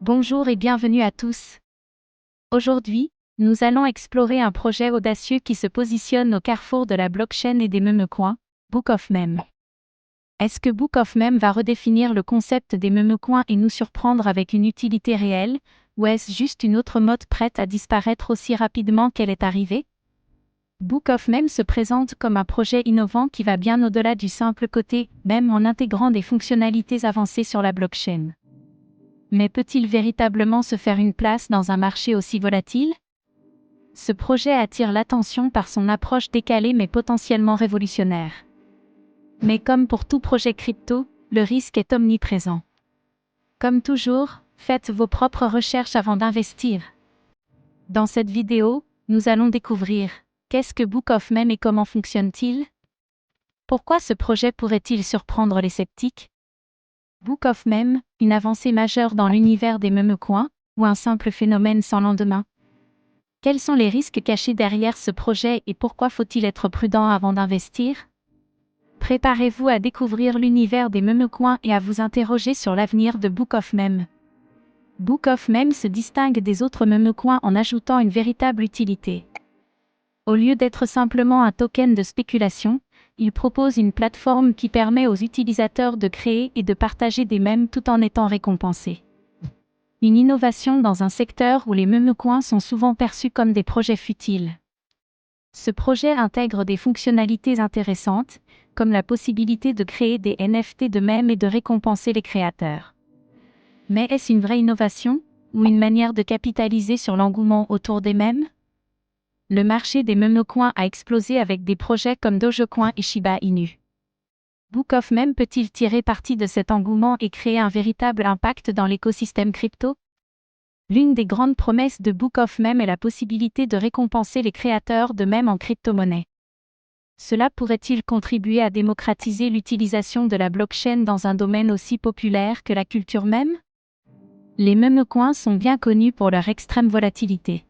Bonjour et bienvenue à tous. Aujourd'hui, nous allons explorer un projet audacieux qui se positionne au carrefour de la blockchain et des meme-coins, Book of Meme. Est-ce que Book of Meme va redéfinir le concept des meme-coins et nous surprendre avec une utilité réelle, ou est-ce juste une autre mode prête à disparaître aussi rapidement qu'elle est arrivée? Book of Meme se présente comme un projet innovant qui va bien au-delà du simple côté meme en intégrant des fonctionnalités avancées sur la blockchain. Mais peut-il véritablement se faire une place dans un marché aussi volatile? Ce projet attire l'attention par son approche décalée mais potentiellement révolutionnaire. Mais comme pour tout projet crypto, le risque est omniprésent. Comme toujours, faites vos propres recherches avant d'investir. Dans cette vidéo, nous allons découvrir qu'est-ce que Book of Meme et comment fonctionne-t-il? Pourquoi ce projet pourrait-il surprendre les sceptiques? Book of Meme, une avancée majeure dans l'univers des meme-coins, ou un simple phénomène sans lendemain? Quels sont les risques cachés derrière ce projet et pourquoi faut-il être prudent avant d'investir? Préparez-vous à découvrir l'univers des meme-coins et à vous interroger sur l'avenir de Book of Meme. Book of Meme se distingue des autres meme-coins en ajoutant une véritable utilité. Au lieu d'être simplement un token de spéculation, il propose une plateforme qui permet aux utilisateurs de créer et de partager des mèmes tout en étant récompensés. Une innovation dans un secteur où les meme-coins sont souvent perçus comme des projets futiles. Ce projet intègre des fonctionnalités intéressantes, comme la possibilité de créer des NFT de mèmes et de récompenser les créateurs. Mais est-ce une vraie innovation, ou une manière de capitaliser sur l'engouement autour des mèmes? Le marché des meme-coins a explosé avec des projets comme Dogecoin et Shiba Inu. Book of Meme peut-il tirer parti de cet engouement et créer un véritable impact dans l'écosystème crypto? L'une des grandes promesses de Book of Meme est la possibilité de récompenser les créateurs de mèmes en crypto-monnaie. Cela pourrait-il contribuer à démocratiser l'utilisation de la blockchain dans un domaine aussi populaire que la culture mème? Les meme-coins sont bien connus pour leur extrême volatilité.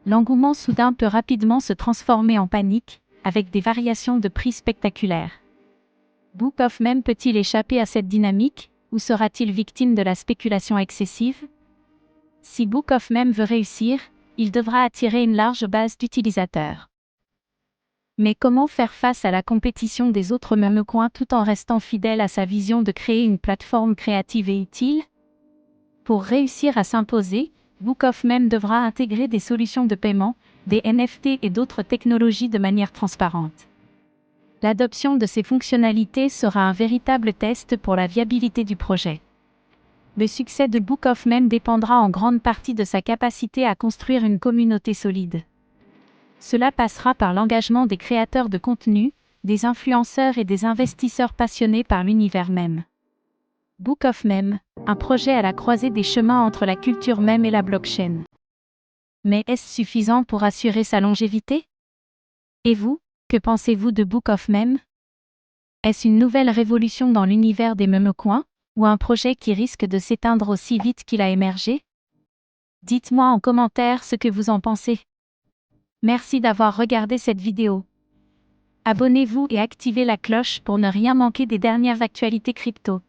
L'engouement soudain peut rapidement se transformer en panique, avec des variations de prix spectaculaires. Book of Meme peut-il échapper à cette dynamique, ou sera-t-il victime de la spéculation excessive? Si Book of Meme veut réussir, il devra attirer une large base d'utilisateurs. Mais comment faire face à la compétition des autres meme-coins tout en restant fidèle à sa vision de créer une plateforme créative et utile? Pour réussir à s'imposer, Book of Meme devra intégrer des solutions de paiement, des NFT et d'autres technologies de manière transparente. L'adoption de ces fonctionnalités sera un véritable test pour la viabilité du projet. Le succès de Book of Meme dépendra en grande partie de sa capacité à construire une communauté solide. Cela passera par l'engagement des créateurs de contenu, des influenceurs et des investisseurs passionnés par l'univers mème. Book of Meme, un projet à la croisée des chemins entre la culture mème et la blockchain. Mais est-ce suffisant pour assurer sa longévité? Et vous, que pensez-vous de Book of Meme? Est-ce une nouvelle révolution dans l'univers des meme-coins, ou un projet qui risque de s'éteindre aussi vite qu'il a émergé? Dites-moi en commentaire ce que vous en pensez. Merci d'avoir regardé cette vidéo. Abonnez-vous et activez la cloche pour ne rien manquer des dernières actualités crypto.